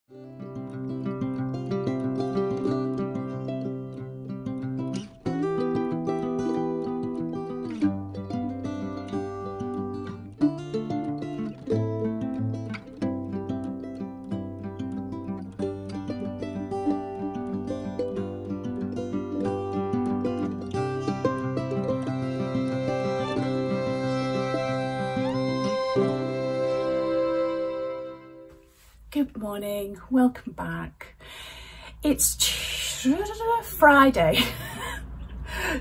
Good morning, welcome back. It's Friday.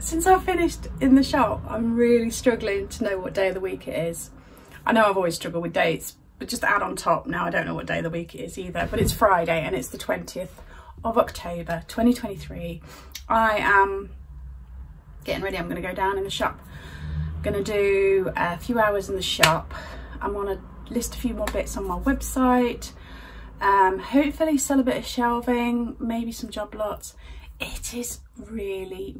Since I finished in the shop, I'm really struggling to know what day of the week it is. I know I've always struggled with dates, but just to add on top, now I don't know what day of the week it is either, but it's Friday and it's the 20th of October 2023. I am getting ready. I'm going to go down in the shop. I'm going to do a few hours in the shop. I'm on a list a few more bits on my website. Hopefully sell a bit of shelving, maybe some job lots. It is really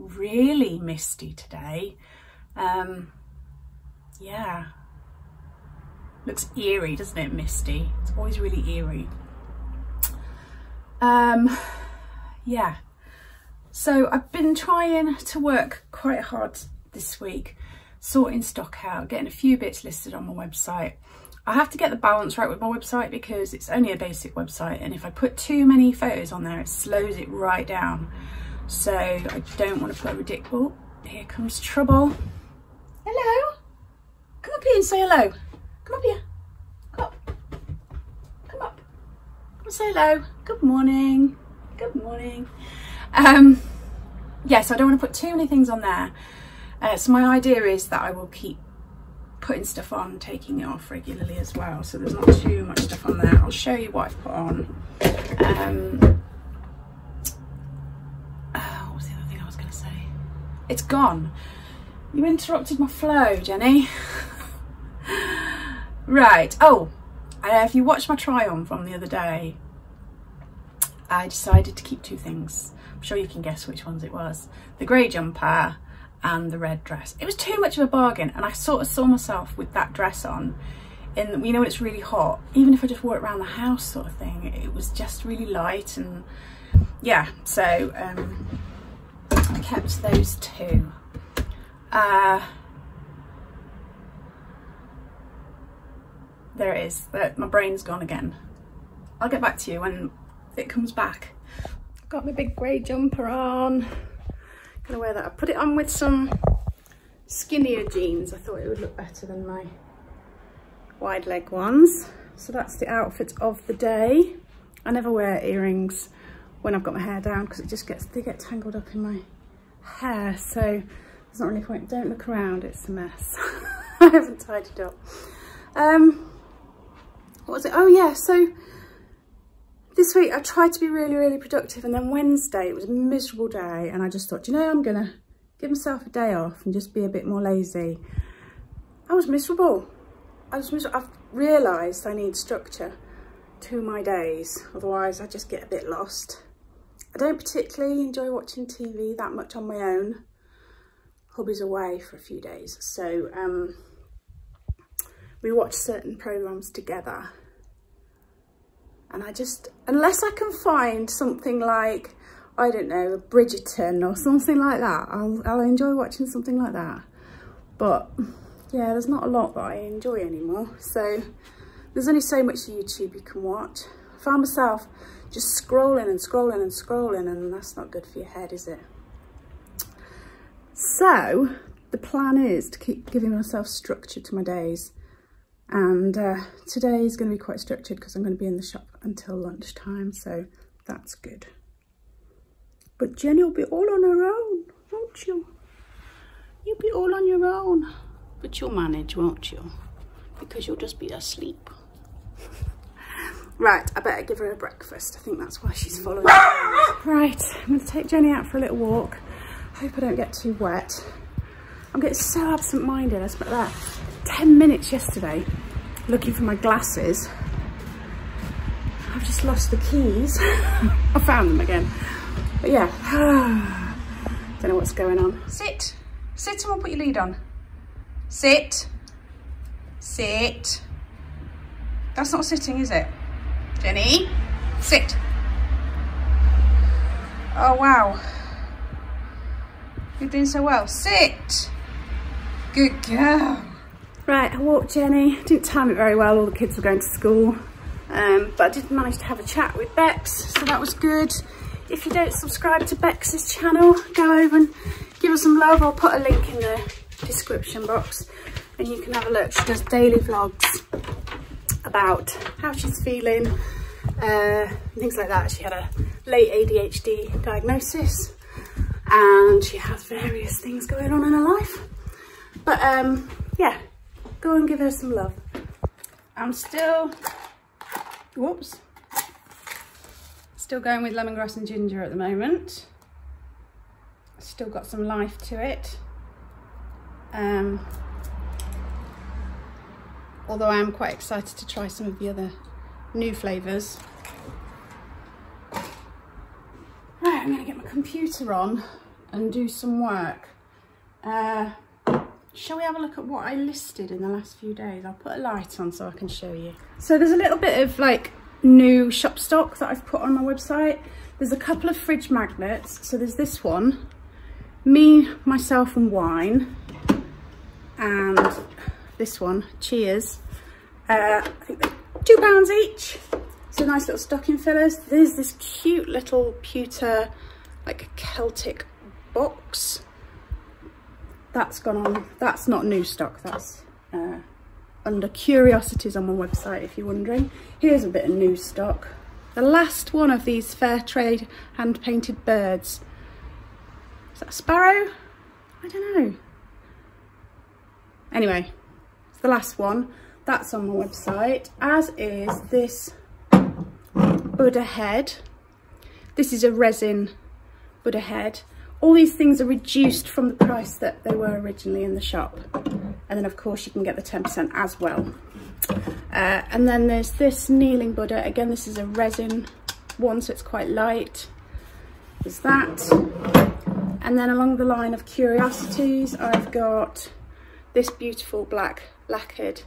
misty today. Yeah, looks eerie, doesn't it? Misty, it's always really eerie. Yeah, so I've been trying to work quite hard this week, sorting stock out, getting a few bits listed on my website. I have to get the balance right with my website because it's only a basic website, and if I put too many photos on there, it slows it right down. So I don't want to put a ridiculous... Oh, here comes trouble. Hello. Come up here and say hello. Come up here. Come up. Come up. Come and say hello. Good morning. Good morning. Yeah, so I don't want to put too many things on there. So my idea is that I will keep putting stuff on, taking it off regularly as well, so there's not too much stuff on there. I'll show you what I've put on. What was the other thing I was going to say? It's gone. You interrupted my flow, Jenny. Right. Oh, if you watched my try on from the other day, I decided to keep two things. I'm sure you can guess which ones it was. The grey jumper and the red dress. It was too much of a bargain, and I sort of saw myself with that dress on in, you know, when it's really hot, even if I just wore it around the house sort of thing, it was just really light. And yeah, so I kept those two. There it is. My brain's gone again. I'll get back to you when it comes back. I've got my big grey jumper on. Gonna wear that. I put it on with some skinnier jeans. I thought it would look better than my wide leg ones. So that's the outfit of the day. I never wear earrings when I've got my hair down because it just they get tangled up in my hair. So there's not really a point. Don't look around, it's a mess. I haven't tidied up. What was it? Oh yeah, so this week I tried to be really productive, and then Wednesday it was a miserable day, and I just thought, you know, I'm gonna give myself a day off and just be a bit more lazy. I was miserable. I've realised I need structure to my days, otherwise I just get a bit lost. I don't particularly enjoy watching TV that much on my own. Hubby's away for a few days, so we watch certain programmes together. And I just, unless I can find something like, I don't know, Bridgerton or something like that, I'll enjoy watching something like that. But yeah, there's not a lot that I enjoy anymore. So there's only so much YouTube you can watch. I found myself just scrolling, and that's not good for your head, is it? So the plan is to keep giving myself structure to my days. And today is going to be quite structured because I'm going to be in the shop until lunchtime, so that's good. But Jenny will be all on her own, won't you? You'll be all on your own, but you'll manage, won't you? Because you'll just be asleep. Right, I better give her a breakfast. I think that's why she's following me. Right, I'm going to take Jenny out for a little walk. Hope I don't get too wet. I'm getting so absent-minded. I spent about 10 minutes yesterday looking for my glasses. I've just lost the keys. I found them again. But yeah, don't know what's going on. Sit. Sit and we'll put your lead on. Sit. Sit. That's not sitting, is it? Jenny? Sit. Oh wow. You're doing so well. Sit. Good girl. Right, I walked Jenny. Didn't time it very well, all the kids were going to school. But I did manage to have a chat with Bex, so that was good. If you don't subscribe to Bex's channel, go over and give her some love. I'll put a link in the description box and you can have a look. She does daily vlogs about how she's feeling, things like that. She had a late ADHD diagnosis and she has various things going on in her life. But yeah, go and give her some love. I'm still, whoops, still going with lemongrass and ginger at the moment. Still got some life to it. Although I am quite excited to try some of the other new flavours. Right, I'm going to get my computer on and do some work. Shall we have a look at what I listed in the last few days? I'll put a light on so I can show you. So there's a little bit of like new shop stock that I've put on my website. There's a couple of fridge magnets. So there's this one, me, myself and wine. And this one, cheers. I think they're £2 each. So nice little stocking fillers. There's this cute little pewter, like Celtic box. That's gone on, that's not new stock, that's under curiosities on my website if you're wondering. Here's a bit of new stock. The last one of these fair trade hand painted birds. Is that a sparrow? I don't know. Anyway, it's the last one. That's on my website, as is this Buddha head. This is a resin Buddha head. All these things are reduced from the price that they were originally in the shop. And then of course you can get the 10% as well. And then there's this kneeling Buddha. Again, this is a resin one, so it's quite light. There's that. And then along the line of curiosities, I've got this beautiful black lacquered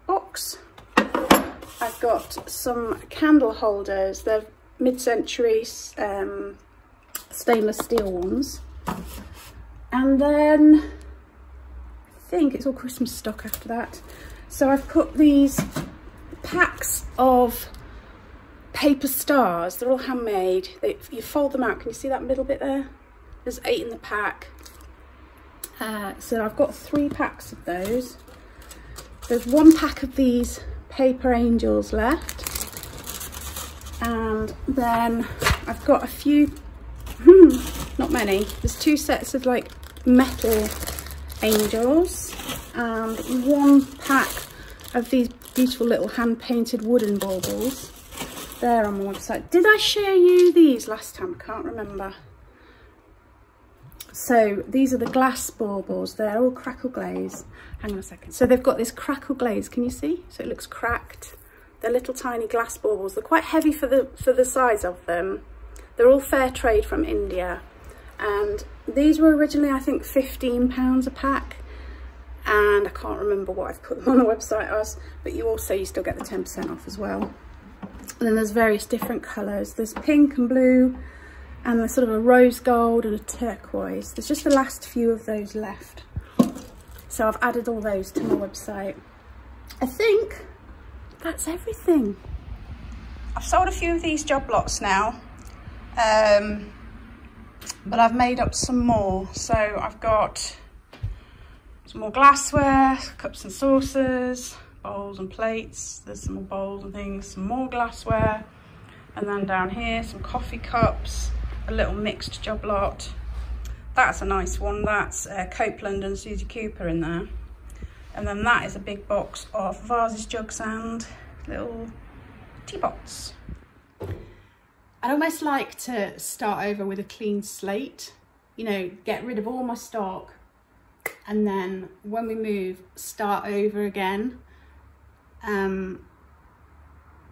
box. I've got some candle holders. They're mid-century stainless steel ones. And then I think it's all Christmas stock after that. So I've put these packs of paper stars. They're all handmade. You fold them out. Can you see that middle bit there? There's 8 in the pack. So I've got 3 packs of those. There's 1 pack of these paper angels left. And then I've got a few, not many. There's 2 sets of like metal angels and 1 pack of these beautiful little hand painted wooden baubles. They're on my website. Did I show you these last time? I can't remember. So these are the glass baubles. They're all crackle glaze. Hang on a second. So they've got this crackle glaze. Can you see? So it looks cracked. They're little tiny glass baubles. They're quite heavy for the size of them. They're all fair trade from India. And these were originally, I think, £15 a pack. And I can't remember what I've put them on the website as, but you still get the 10% off as well. And then there's various different colours. There's pink and blue, and there's sort of a rose gold and a turquoise. There's just the last few of those left. So I've added all those to my website. I think that's everything. I've sold a few of these job lots now, but I've made up some more. So I've got some more glassware, cups and saucers, bowls and plates. There's some more bowls and things, some more glassware. And then down here, some coffee cups, a little mixed job lot. That's a nice one. That's Copeland and Susie Cooper in there. And then that is a big box of vases, jugs and little teapots. I'd almost like to start over with a clean slate, you know, get rid of all my stock, and then when we move, start over again.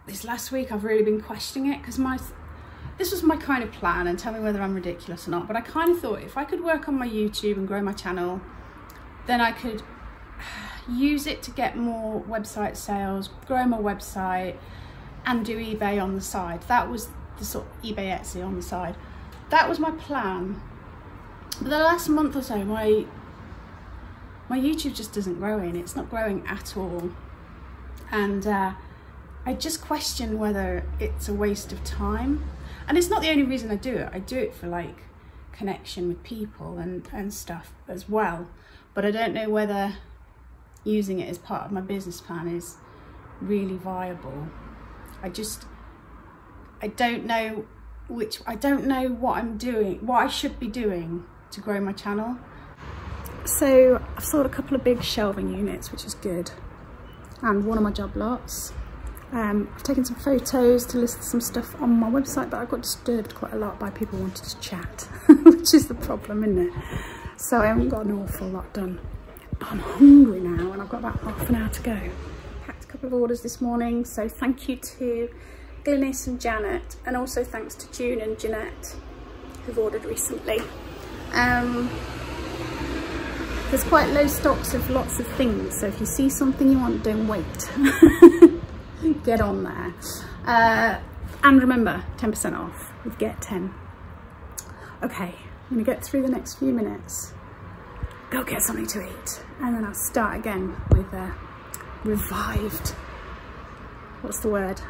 This last week I've really been questioning it, because this was my kind of plan, and tell me whether I'm ridiculous or not, but I kind of thought if I could work on my YouTube and grow my channel, then I could use it to get more website sales, grow my website, and do eBay on the side. That was the sort of eBay Etsy on the side. That was my plan. But the last month or so, my YouTube just isn't growing. It's not growing at all. And I just question whether it's a waste of time. And it's not the only reason I do it. I do it for like connection with people and stuff as well. But I don't know whether using it as part of my business plan is really viable. I don't know what I'm doing, what I should be doing to grow my channel. So I've sold a couple of big shelving units, which is good, and one of my job lots. I've taken some photos to list some stuff on my website, but I got disturbed quite a lot by people wanting to chat, which is the problem, isn't it? So I haven't got an awful lot done. I'm hungry now, and I've got about half an hour to go. Packed a couple of orders this morning, so thank you to Glynis and Janet, and also thanks to June and Jeanette who've ordered recently. There's quite low stocks of lots of things, so if you see something you want, don't wait. Get on there. And remember, 10% off with Get 10. Okay, I'm gonna get through the next few minutes, go get something to eat, and then I'll start again with revived, what's the word?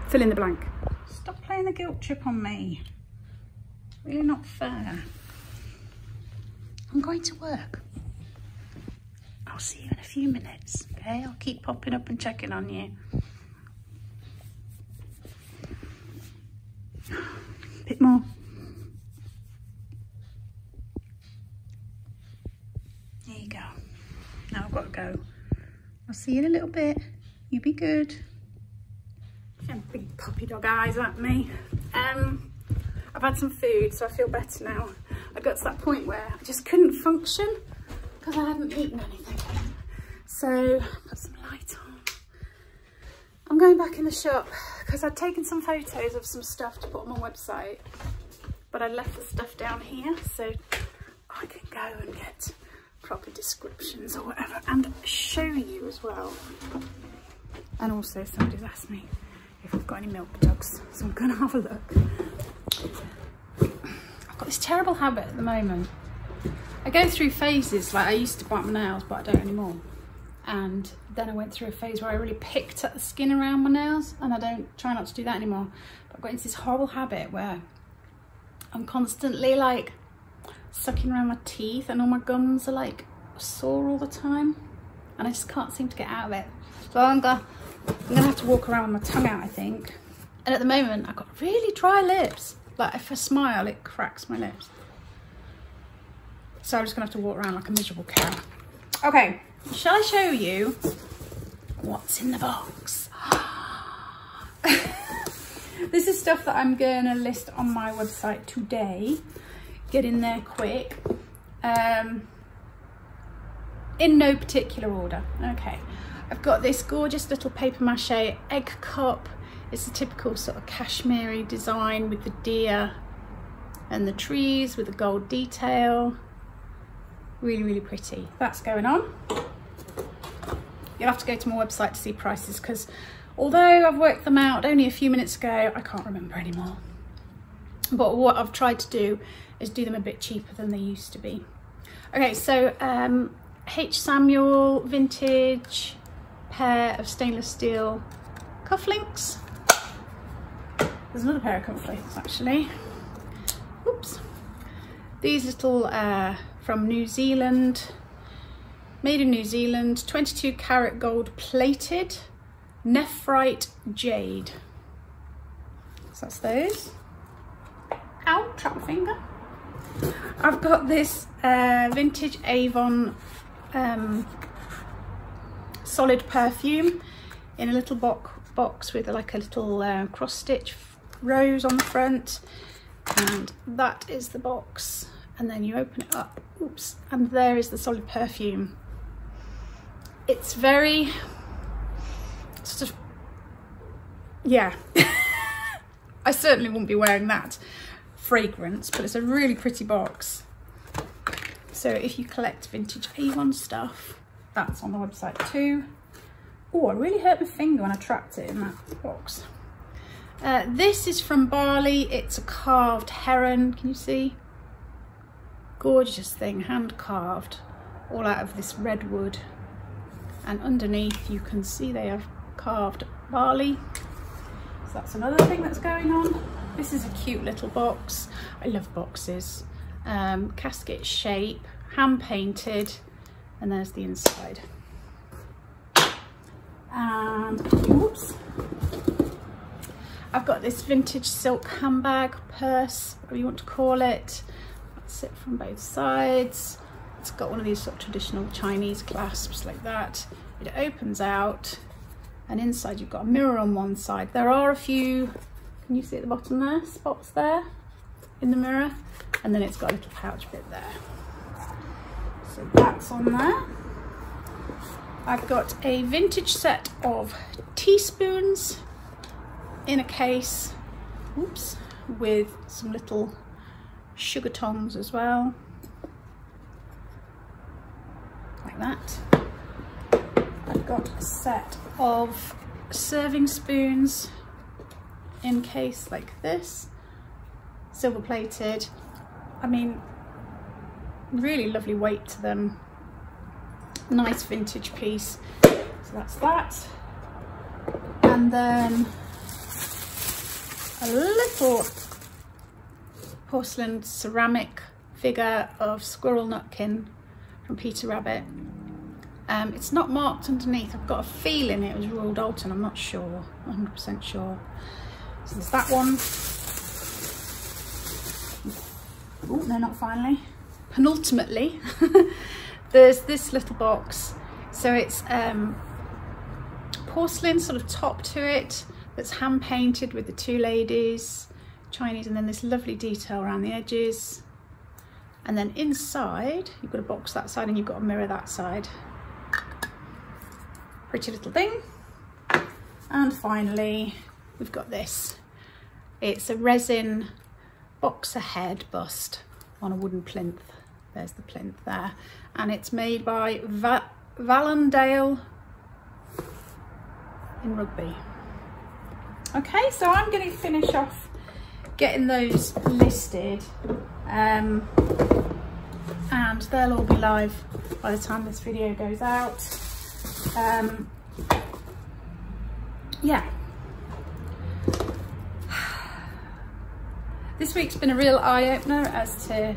Fill in the blank. Stop playing the guilt trip on me. Really not fair. I'm going to work. I'll see you in a few minutes, okay? I'll keep popping up and checking on you. Bit more. There you go. Now I've got to go. I'll see you in a little bit. You be good. Big puppy dog eyes at me. I've had some food, so I feel better now. I got to that point where I just couldn't function because I hadn't eaten anything. So put some light on. I'm going back in the shop because I'd taken some photos of some stuff to put on my website, but I left the stuff down here so I can go and get proper descriptions or whatever and show you as well. And also somebody's asked me if I've got any milk jugs, so I'm gonna have a look. I've got this terrible habit at the moment. I go through phases, like I used to bite my nails, but I don't anymore. And then I went through a phase where I really picked at the skin around my nails, and I try not to do that anymore. But I've got into this horrible habit where I'm constantly like sucking around my teeth, and all my gums are like sore all the time, and I just can't seem to get out of it. So I'm gonna have to walk around with my tongue out, I think. And at the moment, I've got really dry lips. Like if I smile, it cracks my lips. So I'm just gonna have to walk around like a miserable cow. Okay, shall I show you what's in the box? This is stuff that I'm gonna list on my website today. Get in there quick. In no particular order. Okay, I've got this gorgeous little paper mache egg cup. It's a typical sort of cashmere design with the deer and the trees with the gold detail. Really, really pretty. That's going on. You'll have to go to my website to see prices because although I've worked them out only a few minutes ago, I can't remember anymore. But what I've tried to do is do them a bit cheaper than they used to be. Okay, so H. Samuel vintage pair of stainless steel cufflinks. There's another pair of cufflinks actually. Oops. These little from New Zealand, made in New Zealand, 22 karat gold plated, nephrite jade. So that's those. Ow, trap my finger. I've got this vintage Avon solid perfume in a little box with like a little cross stitch rose on the front, and that is the box, and then you open it up, oops, and there is the solid perfume. It's very sort of, yeah. I certainly wouldn't be wearing that fragrance, but it's a really pretty box. So if you collect vintage Avon stuff, that's on the website too. Oh, I really hurt my finger when I trapped it in that box. This is from Bali. It's a carved heron. Can you see? Gorgeous thing, hand carved, all out of this redwood. And underneath you can see they have carved barley. So that's another thing that's going on. This is a cute little box. I love boxes. Casket shape, hand painted, and there's the inside. And oops, I've got this vintage silk handbag, purse, whatever you want to call it. That's it from both sides. It's got one of these sort of traditional Chinese clasps like that. It opens out, and inside you've got a mirror on one side. There are a few, can you see at the bottom there, spots there in the mirror, and then it's got a little pouch bit there. So that's on there. I've got a vintage set of teaspoons in a case, oops, with some little sugar tongs as well, like that. I've got a set of serving spoons in case like this, silver plated. I mean, really lovely weight to them. Nice vintage piece. So that's that. And then a little porcelain ceramic figure of Squirrel Nutkin from Peter Rabbit. It's not marked underneath. I've got a feeling it was Royal Dalton. I'm not sure, 100% sure. So there's that one. Oh, no, not finally. Penultimately, there's this little box. So it's porcelain sort of top to it that's hand painted with the two ladies, Chinese, and then this lovely detail around the edges. And then inside, you've got a box that side and you've got a mirror that side. Pretty little thing. And finally, we've got this. It's a resin boxer head bust on a wooden plinth. There's the plinth there. And it's made by Vallandale in Rugby. Okay, so I'm going to finish off getting those listed. And they'll all be live by the time this video goes out. Yeah. This week's been a real eye-opener as to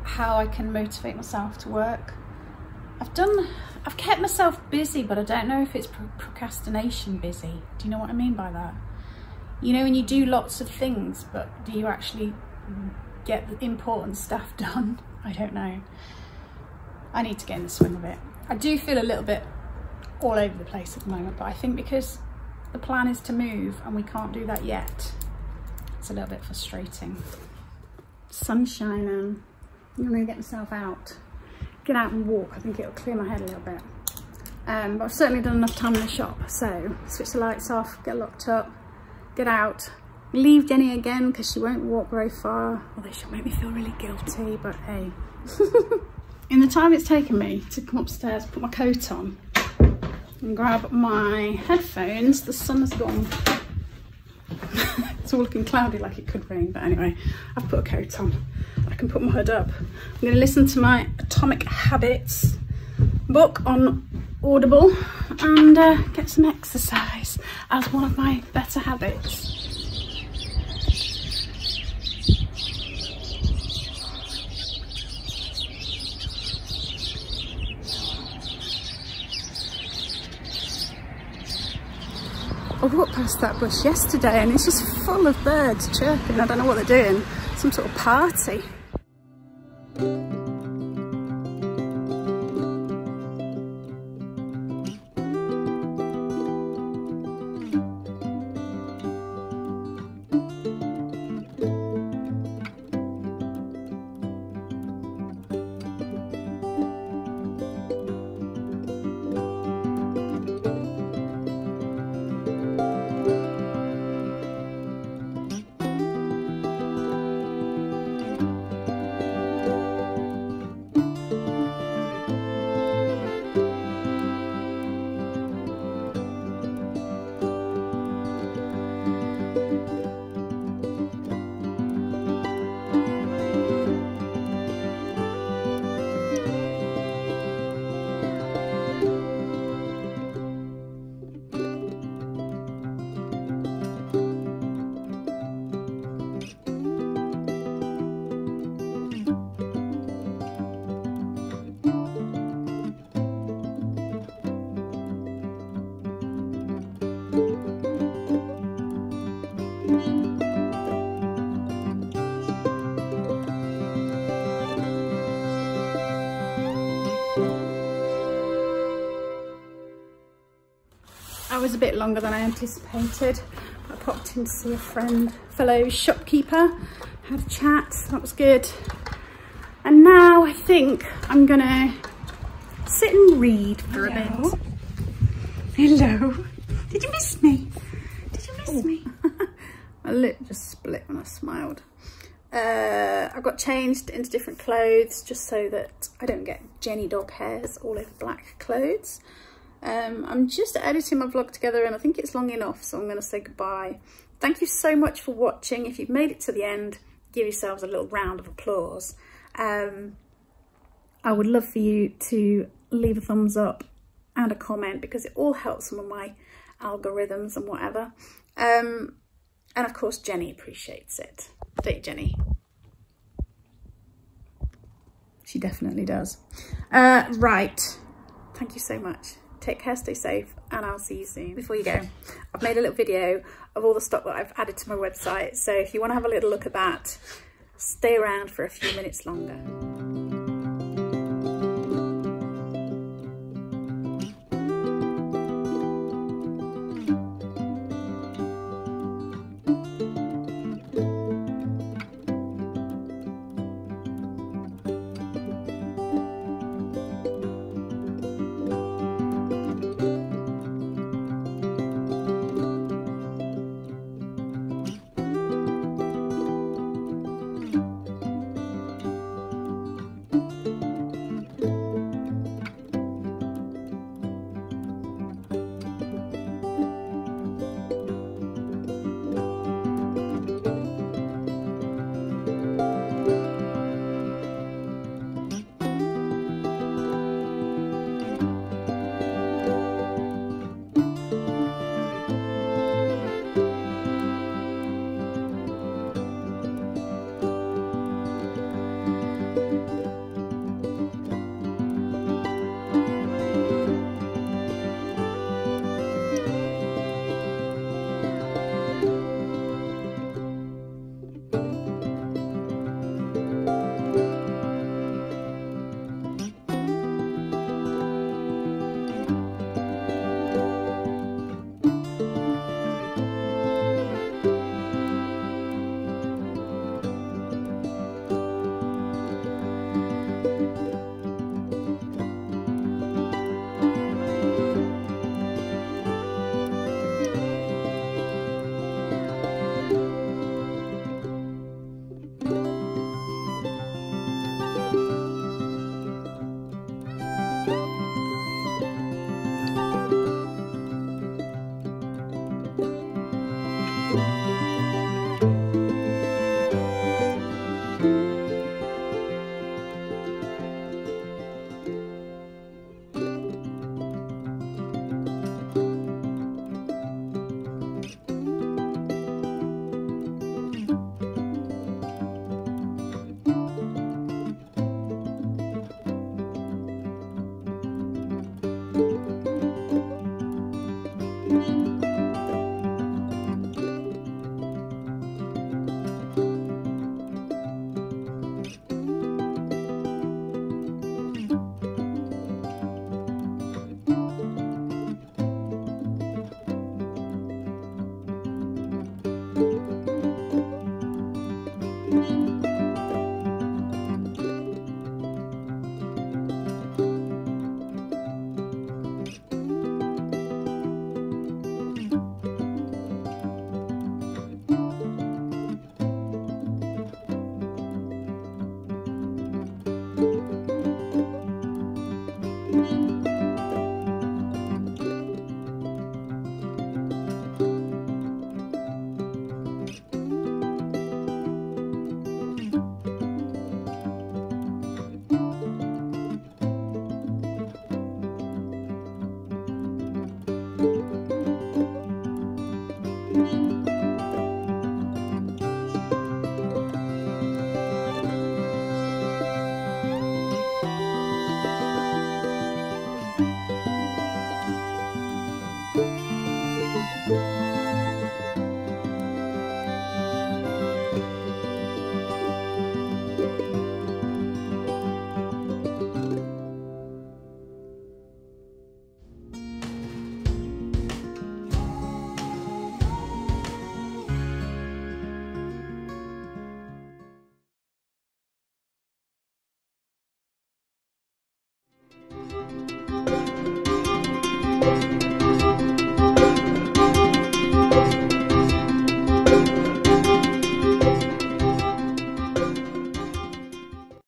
how I can motivate myself to work. I've kept myself busy, but I don't know if it's procrastination busy. Do you know what I mean by that? You know, when you do lots of things, but do you actually get the important stuff done? I don't know. I need to get in the swing of it. I do feel a little bit all over the place at the moment, but I think because the plan is to move and we can't do that yet, it's a little bit frustrating. Sun's shining. I'm gonna get myself out. Get out and walk. I think it'll clear my head a little bit. But I've certainly done enough time in the shop. So switch the lights off, get locked up, get out, leave Jenny again because she won't walk very far. Although she'll make me feel really guilty, but hey. In the time it's taken me to come upstairs, put my coat on and grab my headphones, the sun has gone. It's all looking cloudy like it could rain, but anyway, I've put a coat on. I can put my hood up. I'm going to listen to my Atomic Habits book on Audible and get some exercise as one of my better habits. I walked past that bush yesterday and it's just full of birds chirping. I don't know what they're doing. Some sort of party. That was a bit longer than I anticipated. I popped in to see a friend, fellow shopkeeper, had a chat, that was good. And now I think I'm gonna sit and read for a bit. Hello. Did you miss me? Did you miss me? My lip just split when I smiled. I got changed into different clothes just so that I don't get Jenny dog hairs all over black clothes. I'm just editing my vlog together and I think it's long enough, so I'm going to say goodbye. Thank you so much for watching. If you've made it to the end, give yourselves a little round of applause. I would love for you to leave a thumbs up and a comment because it all helps some of my algorithms and whatever. And of course, Jenny appreciates it. Don't you, Jenny? She definitely does. Right. Thank you so much. Take care, stay safe, and I'll see you soon. Before you go, I've made a little video of all the stock that I've added to my website. So if you want to have a little look at that, stay around for a few minutes longer.